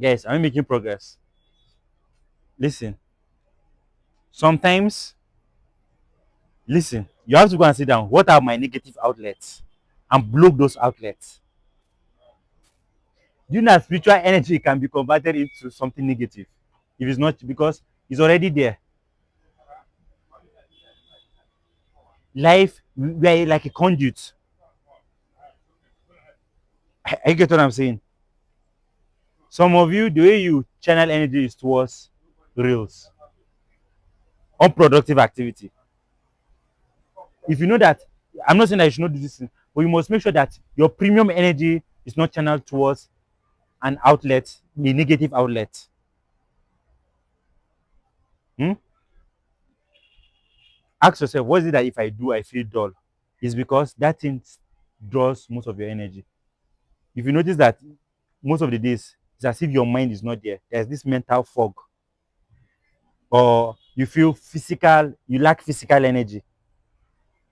Guys, are we making progress? Listen. Sometimes, listen, you have to go and sit down. What are my negative outlets? And block those outlets. Do you know that spiritual energy can be converted into something negative? If it's not, because it's already there. Life, we are like a conduit. I get what I'm saying. Some of you, the way you channel energy is towards reels, unproductive activity. If you know that, I'm not saying that you should not do this thing, but you must make sure that your premium energy is not channeled towards an outlet, a negative outlet. Hmm? Ask yourself, what is it that if I do, I feel dull? It's because that thing draws most of your energy. If you notice that most of the days, it's as if your mind is not there. There's this mental fog, or you feel physical, you lack physical energy.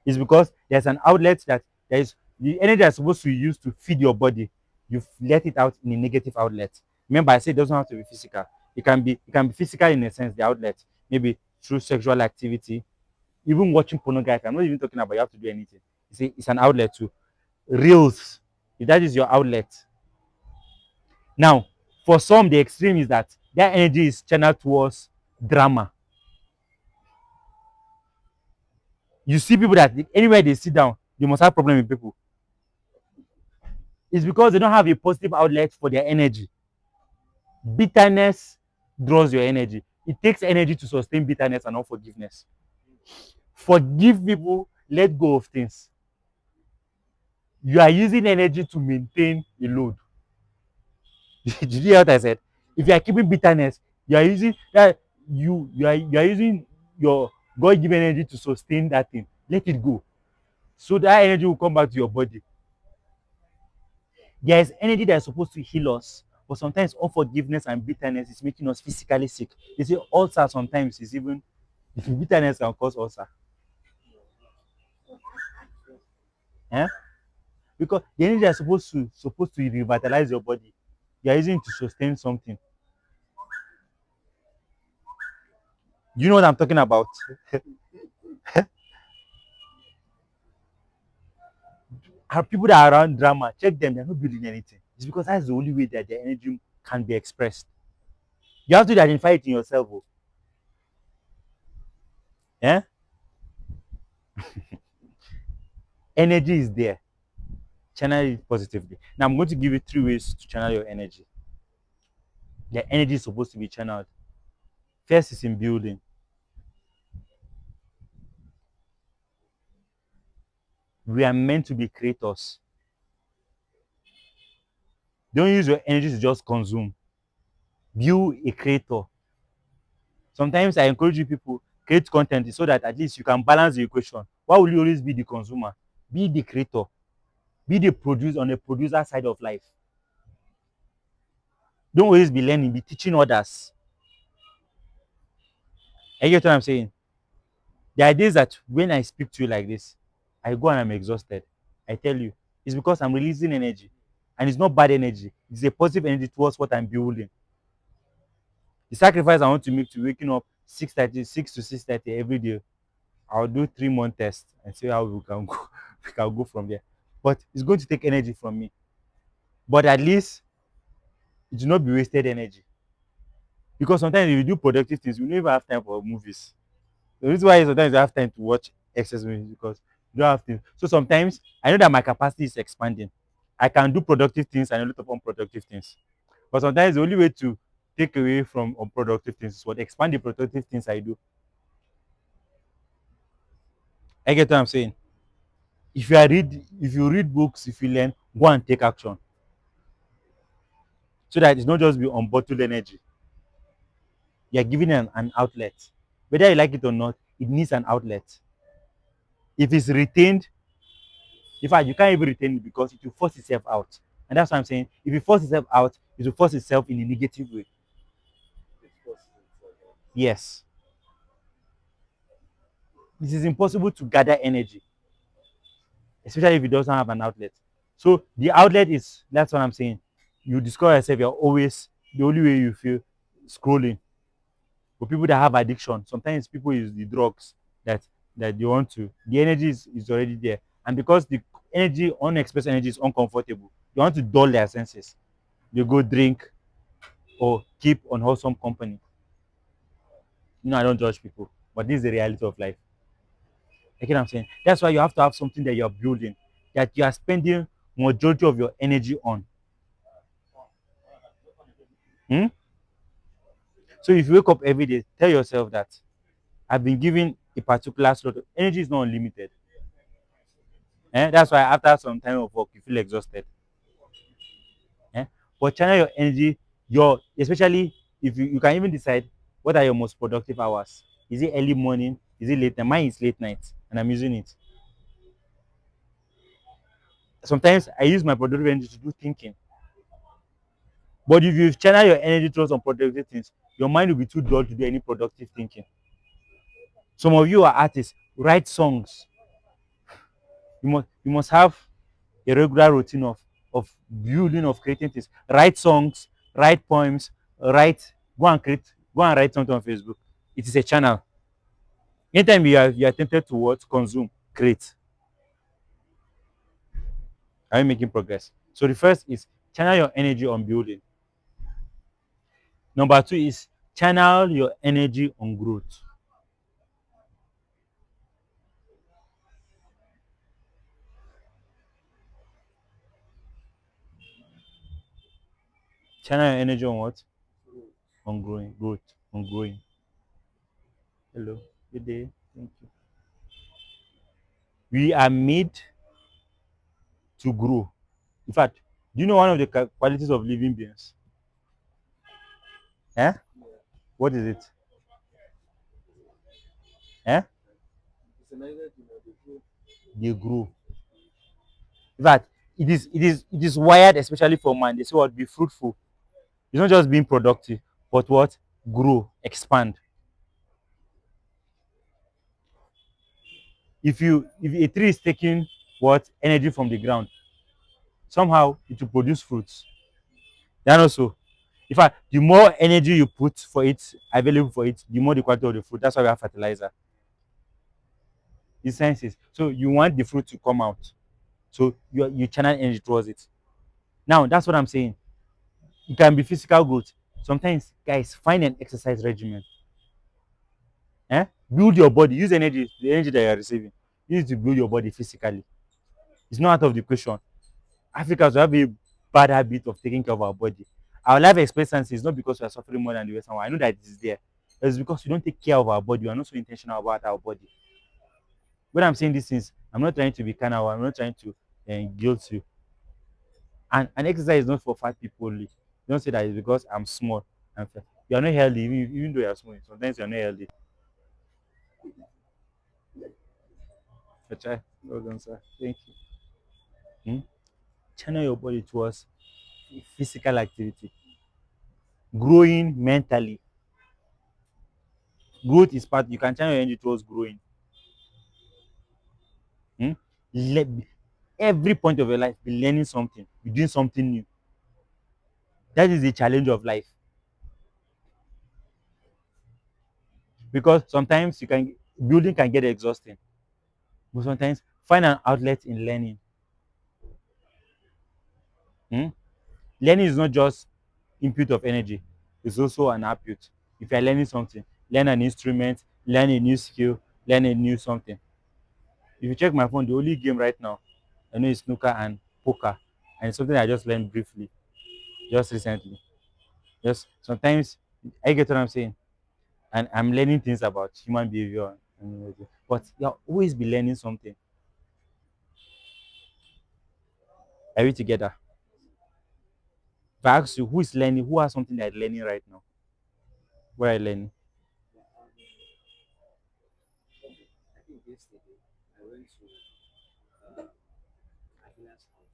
It's because there's an outlet that there is the energy that's supposed to be used to feed your body. You've let it out in a negative outlet. Remember, I said it doesn't have to be physical. It can be physical in a sense, the outlet, maybe through sexual activity, even watching pornography. I'm not even talking about you have to do anything. It's an outlet too. Reels, if that is your outlet. Now, for some, the extreme is that their energy is channeled towards drama. You see people that anywhere they sit down, they must have problem with people. It's because they don't have a positive outlet for their energy. Bitterness draws your energy. It takes energy to sustain bitterness and unforgiveness. Forgive people, let go of things. You are using energy to maintain a load. Did you hear what I said? If you are keeping bitterness, you are using that you are using your God given energy to sustain that thing. Let it go. So that energy will come back to your body. There is energy that is supposed to heal us, but sometimes unforgiveness and bitterness is making us physically sick. They say ulcer sometimes is even bitterness can cause ulcer. Eh? Because the energy is supposed to revitalize your body. You are using it to sustain something. You know what I'm talking about? Are people that are around drama, check them, they're not building anything. It's because that's the only way that their energy can be expressed. You have to identify it in yourself. Oh. Eh? Energy is there. Channel it positively. Now I'm going to give you 3 ways to channel your energy. The energy is supposed to be channeled. First is in building. We are meant to be creators. Don't use your energy to just consume. Build a creator. Sometimes I encourage you people create content so that at least you can balance the equation. Why will you always be the consumer? Be the creator. Be the producer on the producer side of life. Don't always be learning, be teaching others. I get what I'm saying? There are days that when I speak to you like this, I go and I'm exhausted. I tell you, it's because I'm releasing energy. And it's not bad energy, it's a positive energy towards what I'm building. The sacrifice I want to make to waking up 6:30, 6 to 6:30 every day, I'll do 3 month test and see how we can go, we can go from there. But it's going to take energy from me. But at least it will not be wasted energy. Because sometimes if you do productive things, you never have time for movies. The reason why sometimes you have time to watch excess movies because you don't have things. So sometimes I know that my capacity is expanding. I can do productive things and a lot of unproductive things. But sometimes the only way to take away from unproductive things is what expand the productive things I do. I get what I'm saying. If you read books, if you learn, go and take action. So that it's not just be unbottled energy. You're giving an outlet. Whether you like it or not, it needs an outlet. If it's retained, in fact, you can't even retain it because it will force itself out. And that's what I'm saying. If it forces itself out, it will force itself in a negative way. Yes. It is impossible to gather energy, especially if it doesn't have an outlet. So the outlet is that's what I'm saying. You discover yourself, you're always the only way you feel scrolling. For people that have addiction, sometimes people use the drugs that they want to. The energy is already there, and because the energy, unexpressed energy, is uncomfortable, they want to dull their senses. They go drink or keep unwholesome company. I don't judge people, but this is the reality of life. You get what I'm saying? That's why you have to have something that you're building, that you are spending majority of your energy on. Hmm? So if you wake up every day, tell yourself that I've been given a particular slot. Energy is not unlimited. That's why after some time of work, you feel exhausted. Eh? But channel your energy, especially if you can even decide what are your most productive hours. Is it early morning? Is it late night? Mine is late night, and I'm using it. Sometimes I use my productive energy to do thinking. But if you channel your energy towards unproductive things, your mind will be too dull to do any productive thinking. Some of you are artists, write songs. You must have a regular routine of building, of creating things. Write songs, write poems, go and write something on Facebook. It is a channel. Anytime you are tempted to what? Consume, create. Are you making progress? So the first is channel your energy on building. Number two is channel your energy on growth. Channel your energy on what? On growing, growth, on growing. Hello, good day. Thank you. We are made to grow. In fact, do you know one of the qualities of living beings? Eh? What is it? Eh? They grow. In fact, it is wired especially for man. They say what? Be fruitful. It's not just being productive, but what? Grow, expand. If a tree is taking what? Energy from the ground, somehow it will produce fruits. Then also, in fact, the more energy you put for it, available for it, the more the quality of the fruit. That's why we have fertilizer. The senses. So you want the fruit to come out. So you channel energy towards it. Now that's what I'm saying. It can be physical growth. Sometimes, guys, find an exercise regimen. Build your body. Use energy, the energy that you are receiving. Use it to build your body physically. It's not out of the question. Africans have a bad habit of taking care of our body. Our life expectancy is not because we are suffering more than the Western world. I know that it is there. It's because we don't take care of our body. We are not so intentional about our body. When I'm saying these things, I'm not trying to be carnal. I'm not trying to guilt you. And exercise is not for fat people only. Don't say that it's because I'm small. I'm fat. You are not healthy, even though you are small. Sometimes you are not healthy. But well done, sir. Thank you. Hmm? Channel your body towards physical activity, growing mentally. Growth is part. You can channel your energy towards growing. Hmm? Le- every point of your life, be learning something, be doing something new. That is the challenge of life. Because sometimes building can get exhausting, but sometimes find an outlet in learning. Hmm? Learning is not just input of energy, it's also an output. If you're learning something, learn an instrument, learn a new skill, learn a new something. If you check my phone, the only game right now I know is snooker and poker, and it's something I just learned briefly, just recently. Just sometimes I get what I'm saying, and I'm learning things about human behavior, but you'll always be learning something. Are we together? If I ask you who is learning, who has something they're learning right now, what are you learning?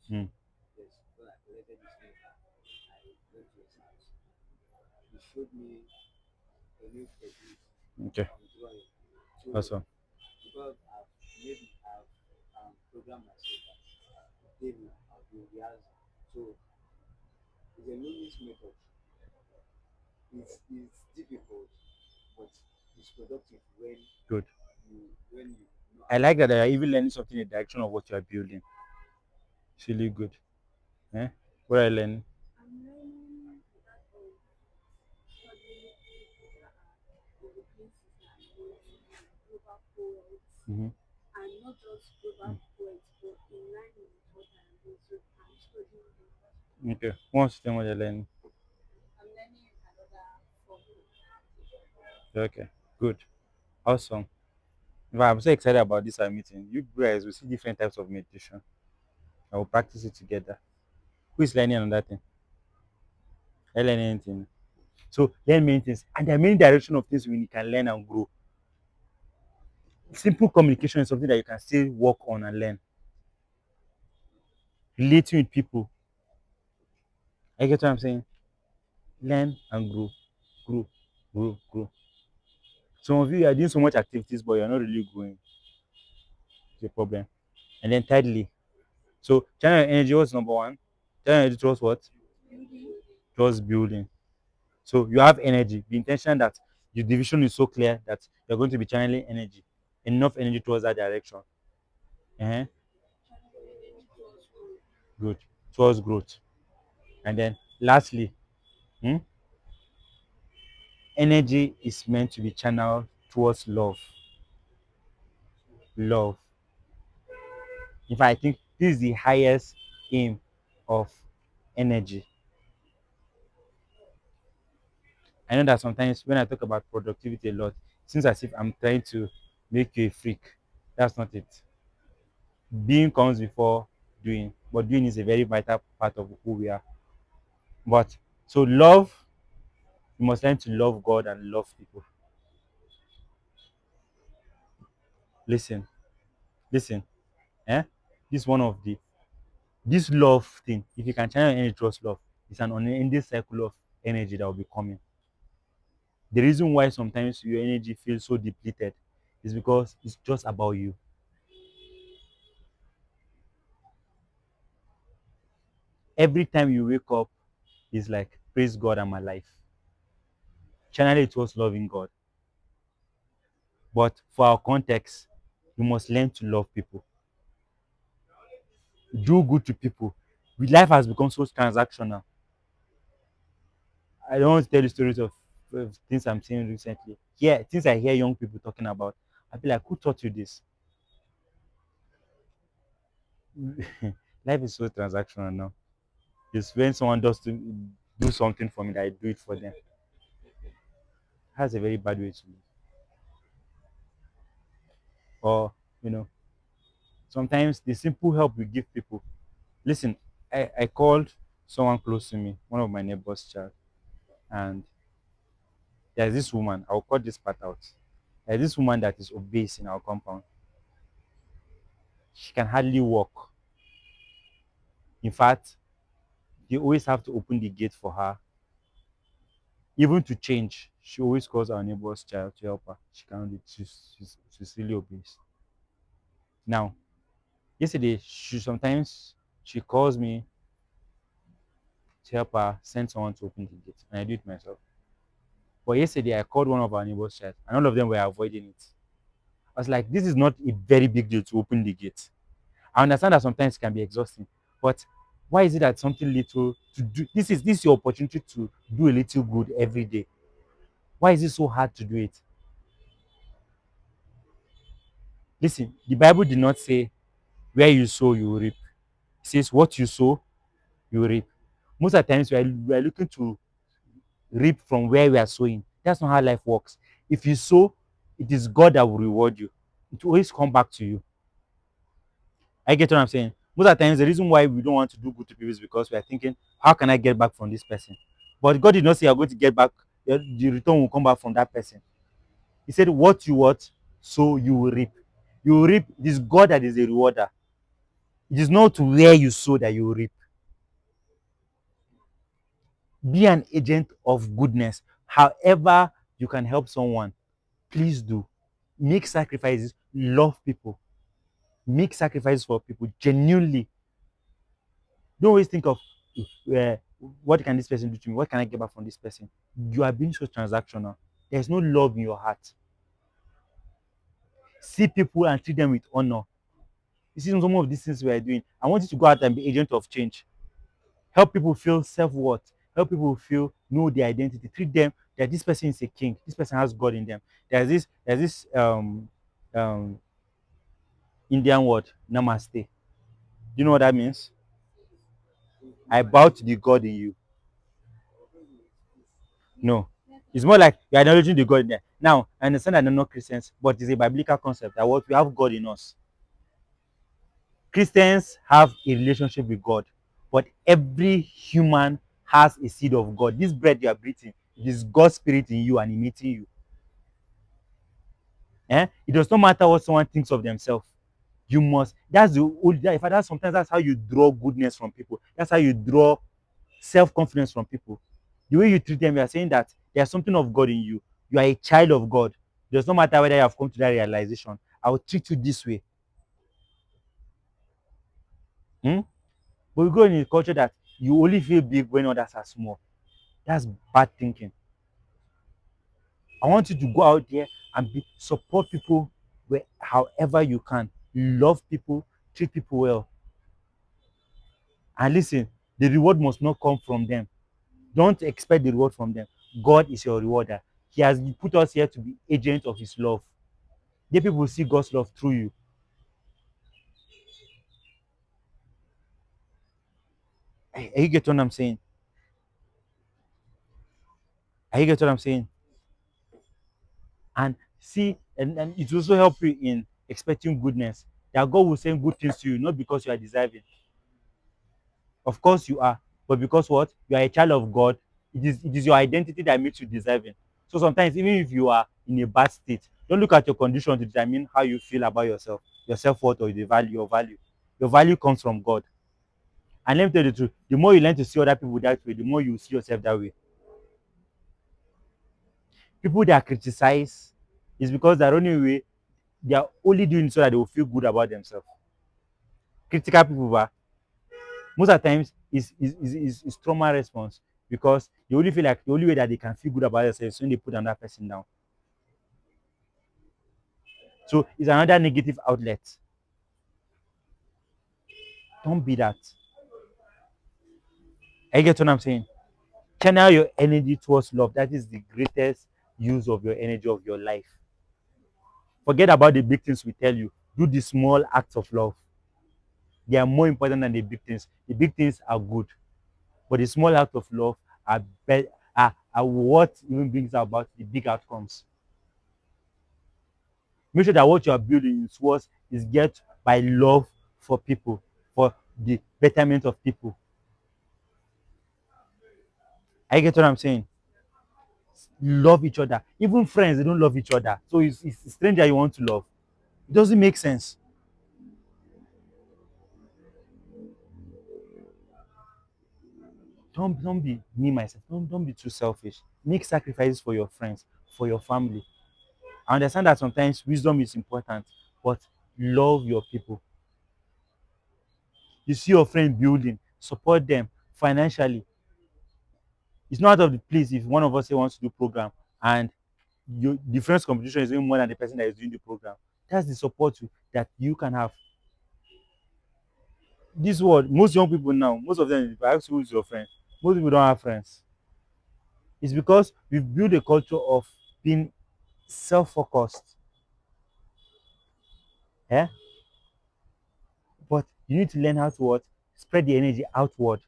Hmm. Okay. Awesome. Good. I like that you're even learning something in the direction of what you are building. It's really good. Eh? What are you learning? Mm-hmm. Okay. Once you tell me what you're learning. Okay. Good. Awesome. Well, I'm so excited about this our meeting. You guys will see different types of meditation. I will practice it together. Who is learning another thing? I learn anything. So learn many things. And there are many directions of things we can learn and grow. Simple communication is something that you can still work on and learn. Relating with people. I get what I'm saying? Learn and grow. Grow. Grow. Grow. Some of you are doing so much activities, but you're not really growing. It's a problem. And then thirdly, so channel energy was number one. Channel energy was what? Just building. So you have energy. The intention that your division is so clear that you're going to be channeling energy, enough energy towards that direction. Uh-huh. Good. Towards growth. And then lastly, hmm, energy is meant to be channeled towards love. Love. In fact, I think this is the highest aim of energy. I know that sometimes when I talk about productivity a lot, it seems as if I'm trying to make you a freak. That's not it. Being comes before doing, but doing is a very vital part of who we are. But so love, you must learn to love God and love people. Listen, listen, eh? This one of the this love thing. If you can channel any trust love, it's an unending cycle of energy that will be coming. The reason why sometimes your energy feels so depleted is because it's just about you. Every time you wake up, it's like praise God and my life. Channel it was loving God. But for our context, you must learn to love people. Do good to people. Life has become so transactional. I don't want to tell you stories of things I'm seeing recently. Yeah, things I hear young people talking about. I'll be like, who taught you this? Life is so transactional now. It's when someone does to do something for me that I do it for them. That's a very bad way to live. Or, you know, sometimes the simple help we give people. Listen, I called someone close to me, one of my neighbor's child, and there's this woman, I'll cut this part out. There's this woman that is obese in our compound. She can hardly walk. In fact, they always have to open the gate for her. Even to change, she always calls our neighbor's child to help her. She cannot do it. She's really obese. Now, yesterday, she calls me to help her send someone to open the gate, and I do it myself. But yesterday, I called one of our neighbor's child, and all of them were avoiding it. I was like, this is not a very big deal to open the gate. I understand that sometimes it can be exhausting, but why is it that something little to do? This is your opportunity to do a little good every day. Why is it so hard to do it? Listen, the Bible did not say where you sow you will reap. It says what you sow you will reap. Most of the times we are looking to reap from where we are sowing. That's not how life works. If you sow, it is God that will reward you. It will always come back to you. I get what I'm saying. Most of the times, the reason why we don't want to do good to people is because we are thinking, how can I get back from this person? But God did not say you're going to get back, the return will come back from that person. He said, what you want, so you will reap. You will reap. It is God that is a rewarder. It is not to where you sow that you will reap. Be an agent of goodness. However, you can help someone, please do. Make sacrifices, love people, make sacrifices for people genuinely. Don't always think of What can this person do to me? What can I get back from this person? You are being so transactional. There's no love in your heart. See people and treat them with honor. You see some of these things we are doing. I want you to go out and be agent of change. Help people feel self-worth. Help people feel know their identity. Treat them that this person is a king. This person has God in them. There's this Indian word, namaste. You know what that means? I bow to the God in you. No. It's more like you're acknowledging the God in there. Now, I understand that they're not Christians, but it's a biblical concept that what we have God in us. Christians have a relationship with God, but every human has a seed of God. This breath you are breathing, it is God's spirit in you and emitting you. It does not matter what someone thinks of themselves. You must. That's the old. In fact, sometimes that's how you draw goodness from people. That's how you draw self-confidence from people. The way you treat them, you are saying that there's something of God in you. You are a child of God. It does not matter whether you have come to that realization. I will treat you this way. Hmm? But we grow in a culture that you only feel big when others are small. That's bad thinking. I want you to go out there and support people where, however you can. Love people, treat people well. And listen, the reward must not come from them. Don't expect the reward from them. God is your rewarder. He has put us here to be agents of his love. Let people see God's love through you. Are you get what I'm saying? Are you get what I'm saying? And see, and it will also help you in expecting goodness. That God will send good things to you, not because you are deserving. Of course you are, but because what? You are a child of God. It is your identity that makes you deserving. So sometimes, even if you are in a bad state, don't look at your condition to determine how you feel about yourself, your self-worth, or the value, your value. Your value comes from God. And let me tell you the truth, the more you learn to see other people that way, the more you see yourself that way. People that criticize is because they're running away, they are only doing it so that they will feel good about themselves. Critical people, most of the times is trauma response, because they only feel like the only way that they can feel good about themselves is when they put another person down. So it's another negative outlet. Don't be that. I get what I'm saying. Channel your energy towards love. That is the greatest use of your energy of your life. Forget about the big things we tell you. Do the small acts of love. They are more important than the big things. The big things are good, but the small acts of love are what even brings about the big outcomes. Make sure that what you are building is get by love for people, for the betterment of people. I get what I'm saying. Love each other. Even friends, they don't love each other. So it's a stranger you want to love. It doesn't make sense. Don't be me myself. Don't be too selfish. Make sacrifices for your friends, for your family. I understand that sometimes wisdom is important, but love your people. You see your friend building, support them financially. It's not out of the place if one of us say wants to do program and the friend's competition is even more than the person that is doing the program. That's the support that you can have. This world, most young people now, most of them, if I ask who is your friend, most people don't have friends. It's because we've built a culture of being self-focused. Yeah? But you need to learn how to what? Spread the energy outward.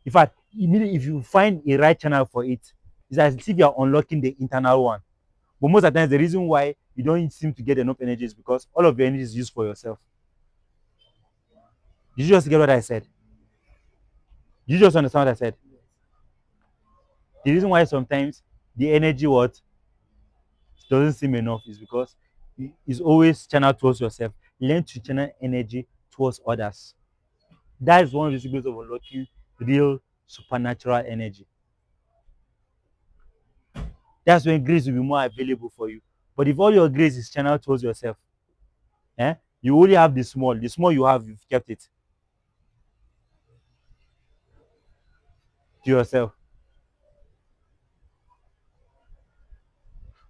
In fact, immediately if you find a right channel for it, it's as if you're unlocking the internal one. But most of the times, the reason why you don't seem to get enough energy is because all of your energy is used for yourself. Did you just get what I said? Did you just understand what I said? The reason why sometimes the energy what doesn't seem enough is because it's always channeled towards yourself. Learn to channel energy towards others. That is one of the secrets of unlocking real supernatural energy. That's when grace will be more available for you. But if all your grace is channeled towards yourself, you only have the small you have, you've kept it. to yourself,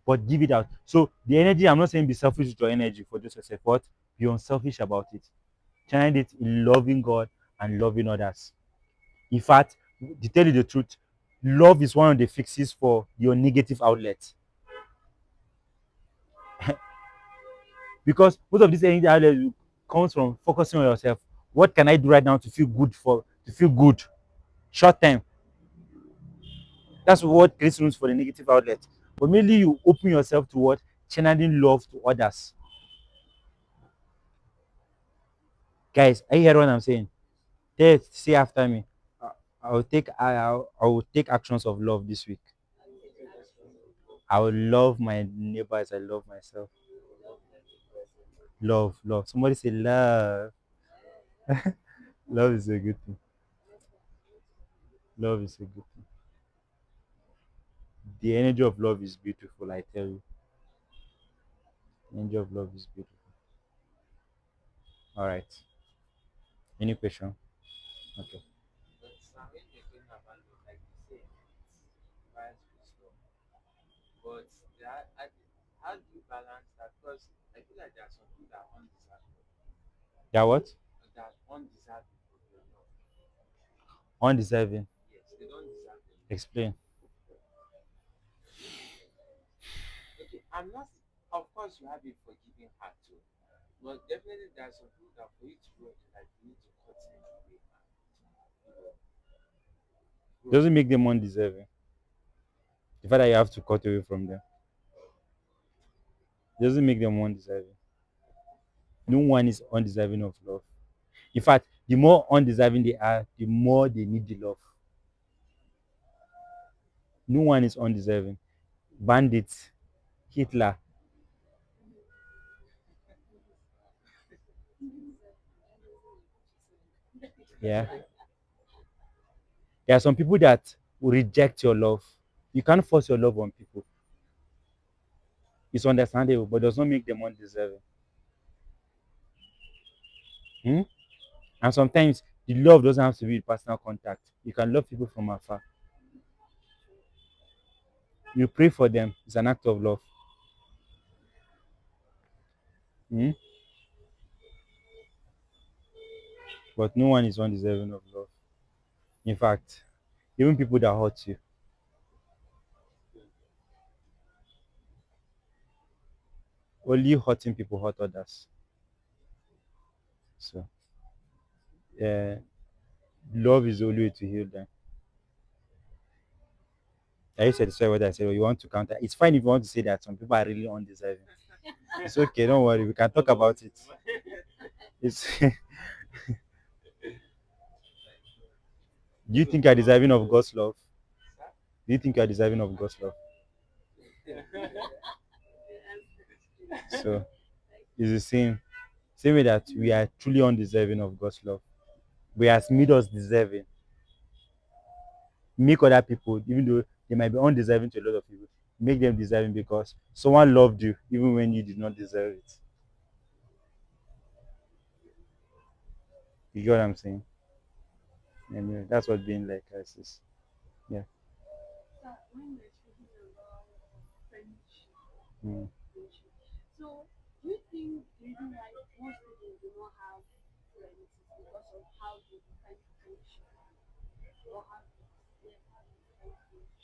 but give it out. So the energy, I'm not saying be selfish with your energy for just yourself, but be unselfish about it. Channel it in loving God and loving others. In fact, to tell you the truth, love is one of the fixes for your negative outlets. Because most of this energy outlet comes from focusing on yourself. What can I do right now to feel good to feel good? Short term. That's what creates rooms for the negative outlet. But mainly you open yourself to what? Channeling love to others. Guys, are you hearing what I'm saying? Say after me. I will take actions of love this week. I will love my neighbor as I love myself. Love, love. Somebody say love. Love is a good thing. Love is a good thing. The energy of love is beautiful, I tell you. The energy of love is beautiful. All right. Any question? Okay. Yeah, what? Undeserving. Explain. Doesn't make them undeserving. The fact that you have to cut away from them doesn't make them undeserving. No one is undeserving of love. In fact, the more undeserving they are, the more they need the love. No one is undeserving. Bandits, Hitler, yeah. There are some people that will reject your love. You can't force your love on people. It's understandable, but does not make them undeserving. Hmm? And sometimes the love doesn't have to be personal contact. You can love people from afar. You pray for them. It's an act of love. Hmm? But no one is undeserving of love. In fact, even people that hurt you, only hurting people hurt others. So, yeah, love is the only way to heal them. I used to say what I said. Oh, you want to counter? It's fine if you want to say that some people are really undeserving. It's okay. Don't worry. We can talk about it. It's. Do you think you're deserving of God's love? Do you think you're deserving of God's love? So it's the same way that we are truly undeserving of God's love. We has made us deserving. Make other people, even though they might be undeserving to a lot of people, make them deserving because someone loved you even when you did not deserve it. You get what I'm saying? And that's what being like us is. Yeah. Mm.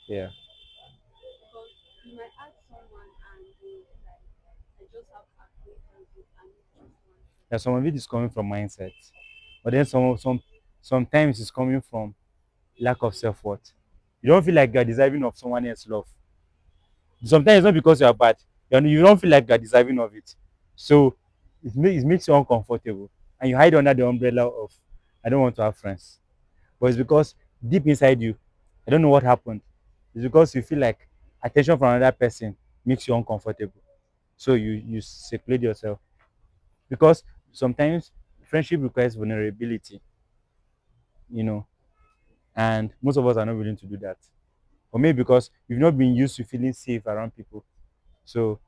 Yeah. Yeah, some of it is coming from mindset. But then sometimes it's coming from lack of self-worth. You don't feel like you're deserving of someone else's love. Sometimes it's not because you're bad. You don't feel like you're deserving of it. So it makes you uncomfortable. And you hide under the umbrella of I don't want to have friends. But it's because deep inside you, I don't know what happened. It's because you feel like attention from another person makes you uncomfortable. So you seclude yourself. Because sometimes friendship requires vulnerability, you know, and most of us are not willing to do that. Or maybe because we've not been used to feeling safe around people. So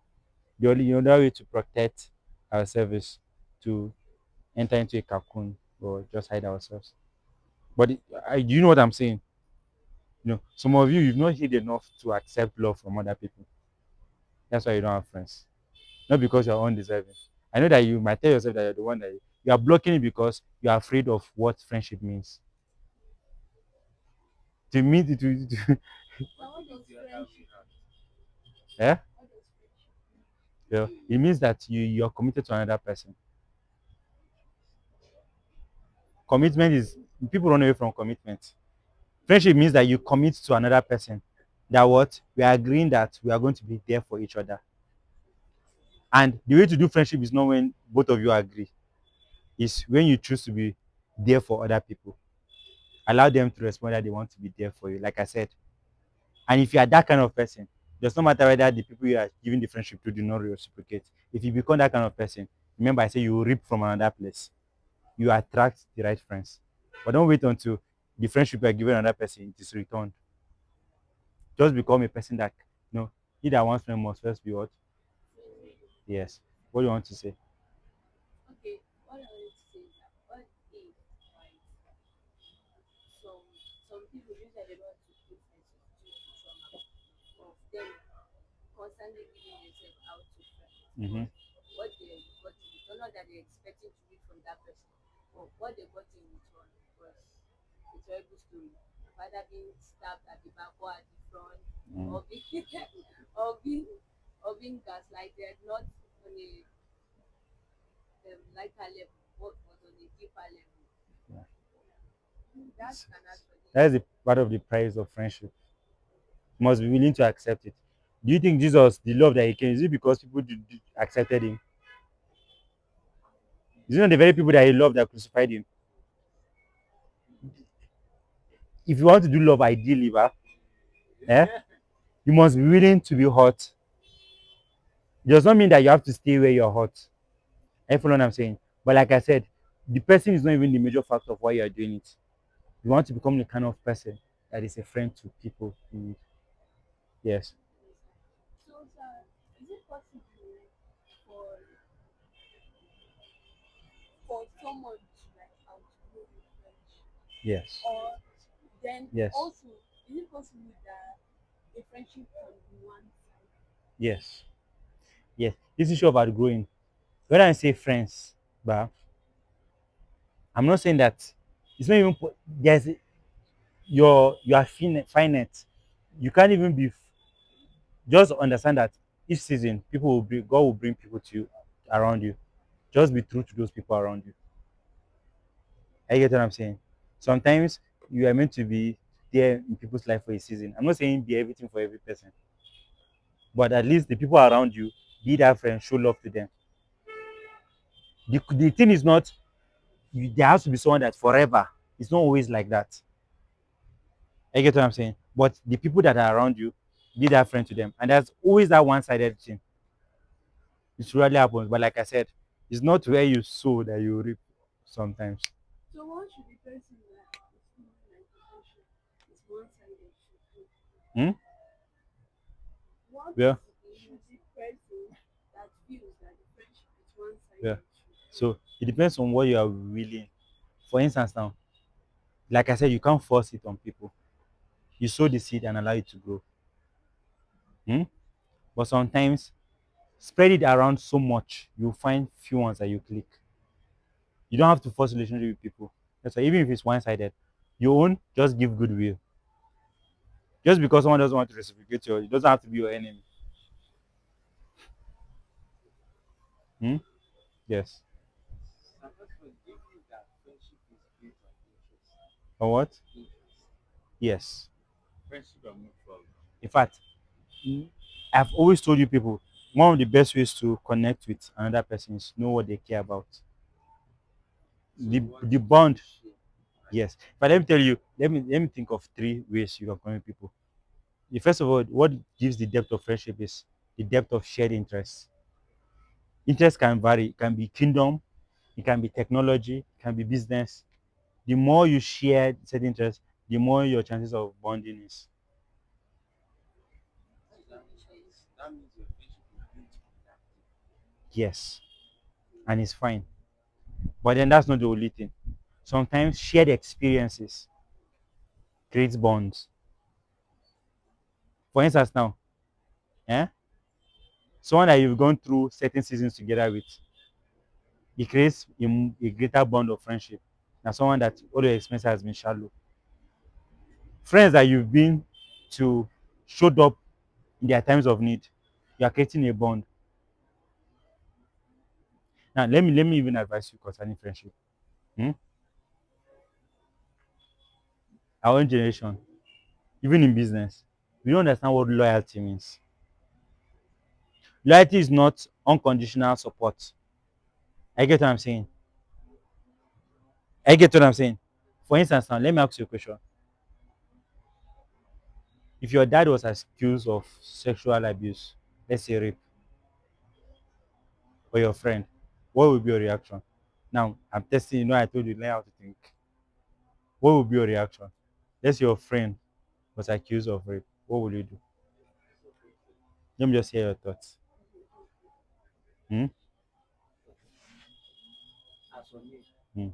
the other way to protect ourselves is to enter into a cocoon or just hide ourselves. But do you know what I'm saying? Some of you, you've not healed enough to accept love from other people. That's why you don't have friends. Not because you're undeserving. I know that you might tell yourself that you're the one that you are blocking it because you're afraid of what friendship means. To me, yeah, yeah, it means that you're committed to another person. Commitment is people run away from commitment. Friendship means that you commit to another person. That what we are agreeing that we are going to be there for each other. And the way to do friendship is not when both of you agree. It's when you choose to be there for other people. Allow them to respond that they want to be there for you. Like I said, and if you are that kind of person, it does not matter whether the people you are giving the friendship to do not reciprocate. If you become that kind of person, remember I say you will reap from another place. You attract the right friends. But don't wait until the friendship you are giving another person is returned. Just become a person that he that wants friend must first be what? Yes. What do you want to say? Mm-hmm. Mm. Yeah. That is the part of the price of friendship. You must be willing to accept it. Do you think Jesus, the love that he came, is it because people accepted him? Is it not the very people that he loved that crucified him? If you want to do love ideally, eh, you must be willing to be hot. It does not mean that you have to stay where you're hot. I follow what I'm saying. But like I said, the person is not even the major factor of why you are doing it. You want to become the kind of person that is a friend to people. Yes. Yes. Yes. Yes. Yes. This issue about growing. When I say friends, but I'm not saying that it's not even there's you are finite. You can't even be just understand that each season people will bring God will bring people to you around you. Just be true to those people around you. I get what I'm saying. Sometimes you are meant to be there in people's life for a season. I'm not saying be everything for every person, but at least the people around you, be that friend, show love to them. The thing is not there has to be someone that forever. It's not always like that. I get what I'm saying. But the people that are around you, be that friend to them. And there's always that one-sided thing. It rarely happens. But like I said, it's not where you sow that you reap sometimes. Hmm? Yeah. Yeah. So it depends on what you are willing. For instance, now, like I said, you can't force it on people. You sow the seed and allow it to grow. Hmm? But sometimes spread it around so much, you'll find few ones that you click. You don't have to force relationship with people. That's why even if it's one-sided, your own, just give goodwill. Just because someone doesn't want to reciprocate you, it doesn't have to be your enemy. Hmm? Yes. Or what? Yes. In fact, I've always told you people, one of the best ways to connect with another person is know what they care about. The bond. Yes. But let me tell you, let me think of three ways you can connect with people. The first of all, what gives the depth of friendship is the depth of shared interests. Interest can vary. It can be kingdom, it can be technology, it can be business. The more you share certain interests, the more your chances of bonding is. Yes, and it's fine. But then that's not the only thing. Sometimes shared experiences creates bonds. For instance, now, eh, someone that you've gone through certain seasons together with, it creates a greater bond of friendship than someone that all your experience has been shallow. Friends that you've been to showed up in their times of need, you are creating a bond. Now, let me even advise you concerning friendship. Hmm? Our own generation, even in business, we don't understand what loyalty means. Loyalty is not unconditional support. I get what I'm saying. I get what I'm saying. For instance, now let me ask you a question. If your dad was accused of sexual abuse, let's say rape, or your friend, what would be your reaction? Now, I'm testing, I told you, learn how to think. What would be your reaction? Let's say your friend was accused of rape. What would you do? Let me just hear your thoughts. Hmm? Hmm.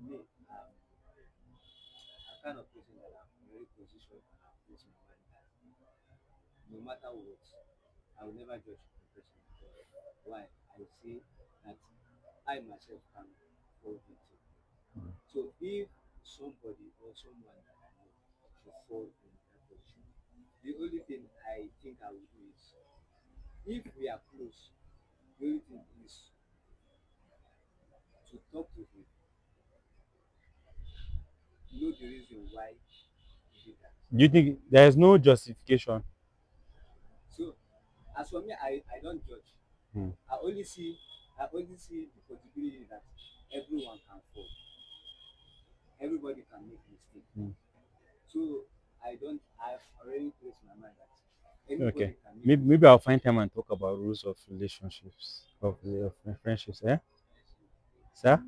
Do you think there is no justification? Hmm. Hmm. Okay. Maybe I'll find time and talk about rules of relationships, of friendships. Eh? Sir?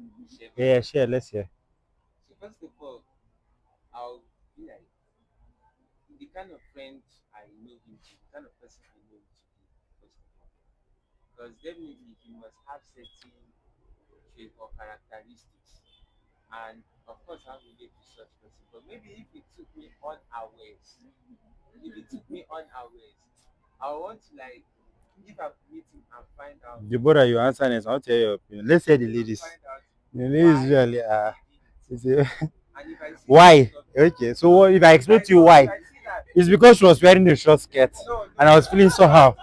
Yeah, share. Let's hear. Deborah, you answer next. I'll tell your opinion. Let's hear the ladies. The ladies really are. Why? Okay, so what, if I explain to you why, it's because she was wearing a short skirt and I was feeling somehow.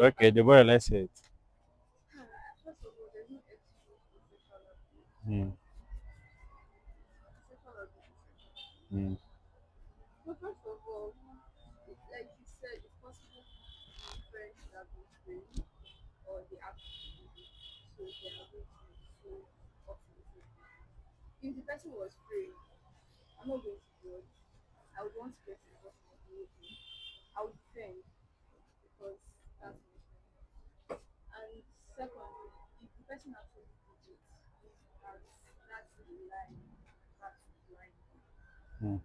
Okay, Deborah, let's hear it. Hmm. Hmm. Hmm.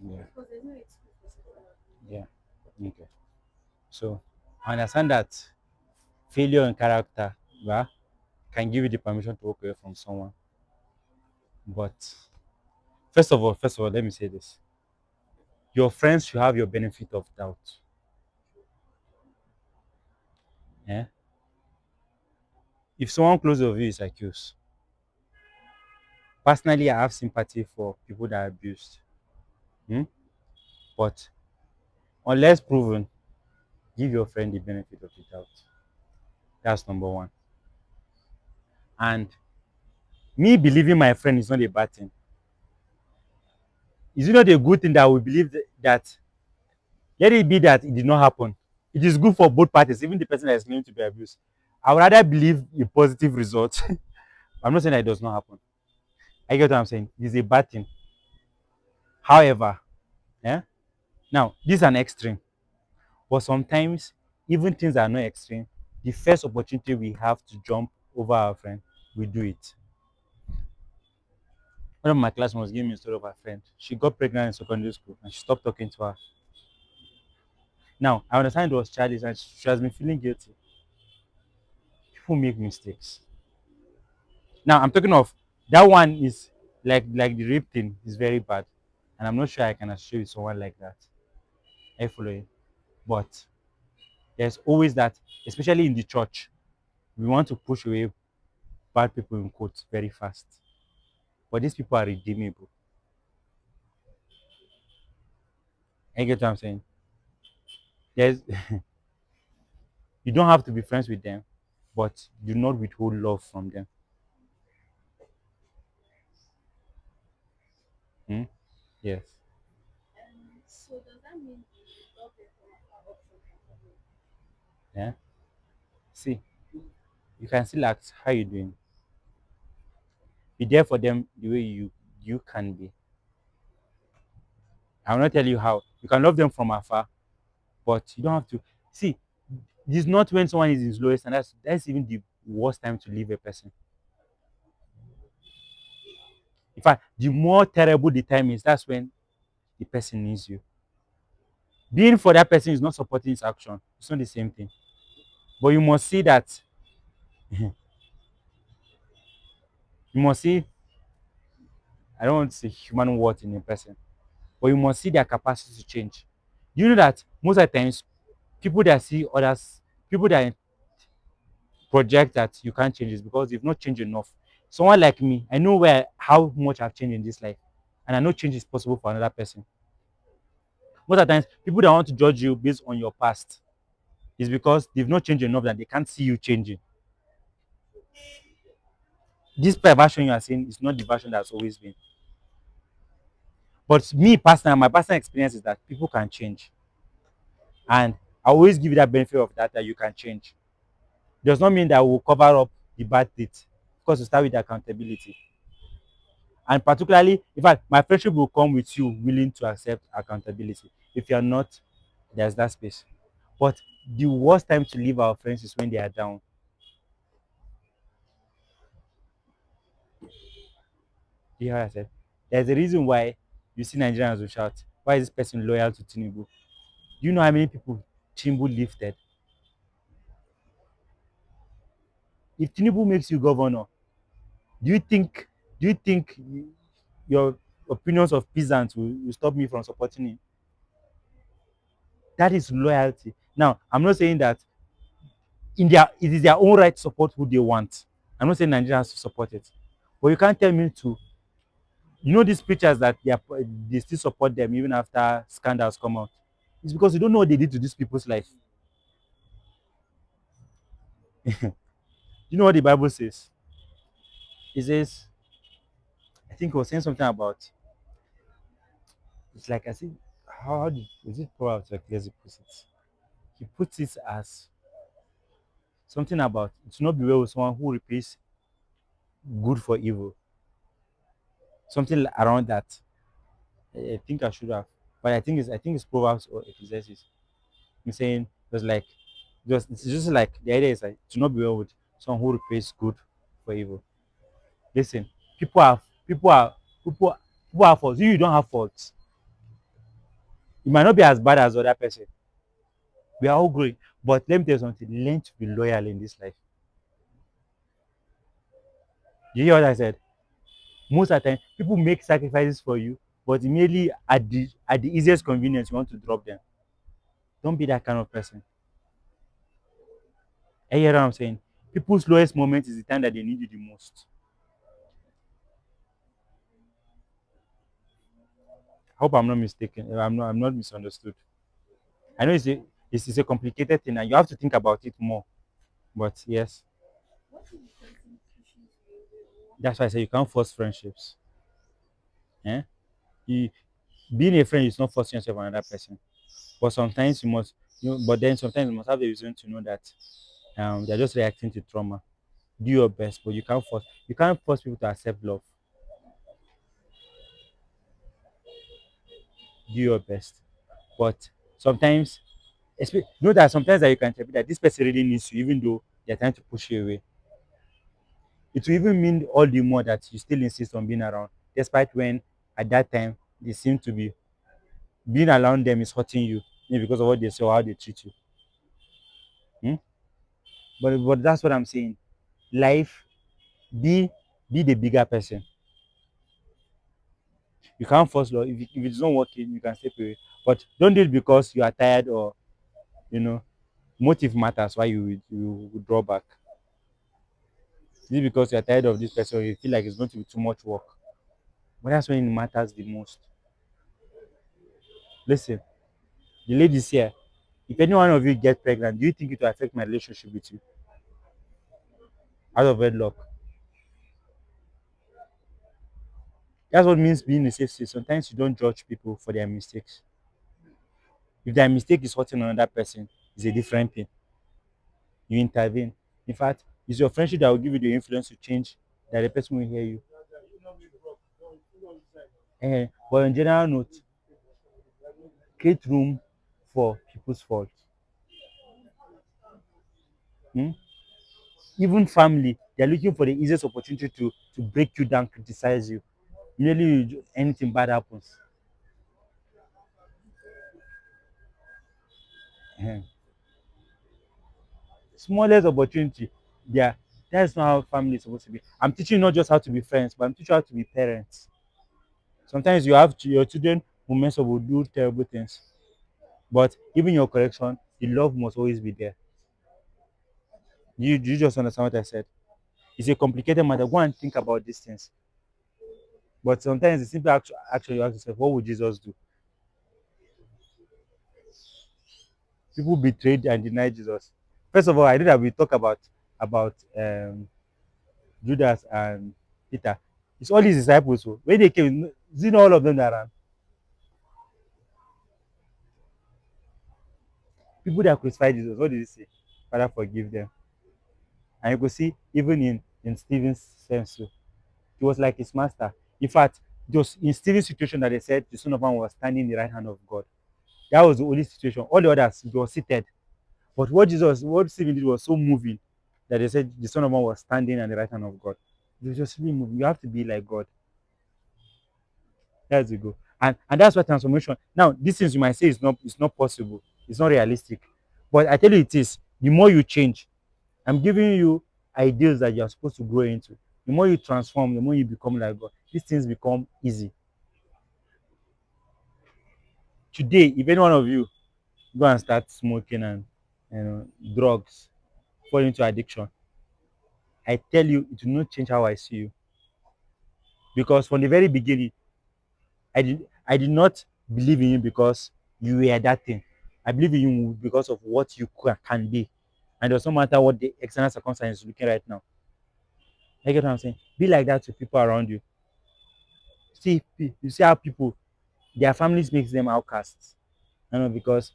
Yeah. Yeah. Okay. So I understand that failure in character, yeah, can give you the permission to walk away from someone. But first of all, let me say this. Your friends should have your benefit of doubt. Yeah. If someone close of you is accused, personally I have sympathy for people that are abused. Hmm? But unless proven, give your friend the benefit of the doubt. That's number one. And me believing my friend is not a bad thing. Is it not a good thing that we believe that let it be that it did not happen? It is good for both parties, even the person that is claiming to be abused. I would rather believe a positive result. I'm not saying that it does not happen. I get what I'm saying. It's a bad thing. However, yeah, now this is an extreme. But sometimes, even things that are not extreme, the first opportunity we have to jump over our friend, we do it. One of my classmates was giving me a story of her friend. She got pregnant in secondary school and she stopped talking to her. Now, I understand it was childish and she has been feeling guilty. People make mistakes. Now, I'm talking of that one is like the rape thing is very bad. And I'm not sure I can associate with someone like that. I follow it. But there's always that, especially in the church, we want to push away bad people in quotes very fast. But these people are redeemable. I get what I'm saying. There's you don't have to be friends with them, but do not withhold love from them. Hmm? Yes. Yeah. See, you can still ask how you doing. Be there for them the way you can be. I will not tell you how. You can love them from afar, but you don't have to. See, it's not when someone is in his lowest, and that's even the worst time to leave a person. In fact, the more terrible the time is, that's when the person needs you. Being for that person is not supporting his action. It's not the same thing. But you must see that you must see, I don't want to say human worth in a person, but you must see their capacity to change. You know that most of the times people that see others, people that project that you can't change is because you've not changed enough. Someone like me, I know where how much I've changed in this life, and I know change is possible for another person. Most of the times, people that want to judge you based on your past is because they've not changed enough that they can't see you changing. This version you are saying is not the version that's always been. But me personally, my personal experience is that people can change, and I always give you that benefit of that you can change. Does not mean that we'll cover up the bad things, because we start with accountability. And particularly, in fact, my friendship will come with you willing to accept accountability. If you're not, there's that space. But the worst time to leave our friends is when they are down. You hear what I said? There's a reason why you see Nigerians will shout, why is this person loyal to Tinubu? Do you know how many people Tinubu lifted? If Tinubu makes you governor, do you think your opinions of peasants will stop me from supporting him? That is loyalty. Now, I'm not saying that it is their own right to support who they want. I'm not saying Nigeria has to support it, but you can't tell me to. You know these preachers that they still support them even after scandals come out. It's because you don't know what they did to these people's life. You know what the Bible says? It says, I think it was saying something about. It's like I see how did is it Proverbs like Lazy puts it? He puts it as something about to not be well with someone who replaces good for evil. Something around that. I think I should have, but I think it's Proverbs or Ecclesiastes. I'm saying it's like it's just like the idea is like to not be well with someone who replaces good for evil. Listen, people have people are people people have faults. You don't have faults. You might not be as bad as the other person. We are all growing, but let me tell you something. Learn to be loyal in this life. You hear what I said? Most of the time, people make sacrifices for you, but immediately at the easiest convenience, you want to drop them. Don't be that kind of person. I hear what I'm saying. People's lowest moment is the time that they need you the most. I hope I'm not mistaken. I'm not misunderstood. I know it's a complicated thing and you have to think about it more. But yes, that's why I say you can't force friendships. Eh? You, being a friend is not forcing yourself on another person. But sometimes you must but then sometimes you must have the reason to know that they're just reacting to trauma. Do your best, but you can't force people to accept love. Do your best. But sometimes know that sometimes that you can interpret that this person really needs you, even though they're trying to push you away. It will even mean all the more that you still insist on being around, despite when at that time they seem to be being around them is hurting you, maybe because of what they say or how they treat you. Hmm? But that's what I'm saying. Life, be be the bigger person. You can't force love. If it's not working, you can step away. But don't do it because you are tired or you know motive matters why you draw back. Is it because you are tired of this person or you feel like it's going to be too much work? But that's when it matters the most. Listen, the ladies here, if any one of you get pregnant, do you think it will affect my relationship with you? Out of wedlock. That's what means being a safe space. Sometimes you don't judge people for their mistakes. If their mistake is hurting another person, it's a different thing. You intervene. In fact, it's your friendship that will give you the influence to change that the person will hear you. But on general note, create room for people's faults. Hmm? Even family, they're looking for the easiest opportunity to break you down, criticize you. Merely anything bad happens. Eh, Smallest opportunity, yeah, that's not how family is supposed to be. I'm teaching you not just how to be friends, but I'm teaching you how to be parents. Sometimes your children will mess up, will do terrible things, but even your correction, the love must always be there. You just understand what I said? It's a complicated matter. Go and think about these things. But sometimes it's simply actually you ask yourself, what would Jesus do? People betrayed and denied Jesus. First of all, I know that we talk about Judas and Peter. It's all his disciples. So when they came, you know all of them that ran. People that crucified Jesus, what did he say? Father, forgive them. And you could see even in Stephen's sense, too, he was like his master. In fact, just in Stephen's situation that they said the Son of Man was standing in the right hand of God. That was the only situation. All the others they were seated. But what Stephen did was so moving that they said the Son of Man was standing at the right hand of God. It was just really moving. You have to be like God. That's the goal. And that's why transformation. Now, these things you might say it's not possible. It's not realistic. But I tell you it is. The more you change, I'm giving you ideas that you're supposed to grow into. The more you transform, the more you become like God. These things become easy. Today, if any one of you go and start smoking and drugs, fall into addiction, I tell you, it will not change how I see you. Because from the very beginning, I did not believe in you because you were that thing. I believe in you because of what you can be. And it doesn't matter what the external circumstances is looking right now. I get what I'm saying? Be like that to people around you. You see how people, their families makes them outcasts. Because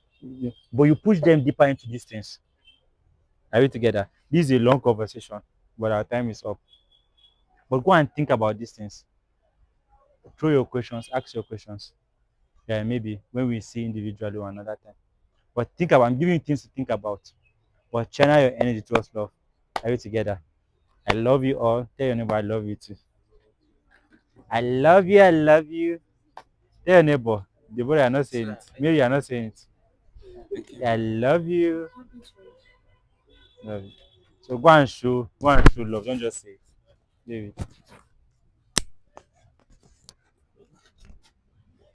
but you push them deeper into these things. Are we together? This is a long conversation, but our time is up. But go and think about these things. Throw your questions, ask your questions. Yeah, maybe when we see individually or another time. But think about, I'm giving you things to think about. But channel your energy towards love. Are we together? I love you all. Tell your neighbor I love you too. I love you. I love you. Tell your neighbor. The boy are not saying it. Maybe you are not saying it. I love you. Love you. So go and show love. Don't just say it. David.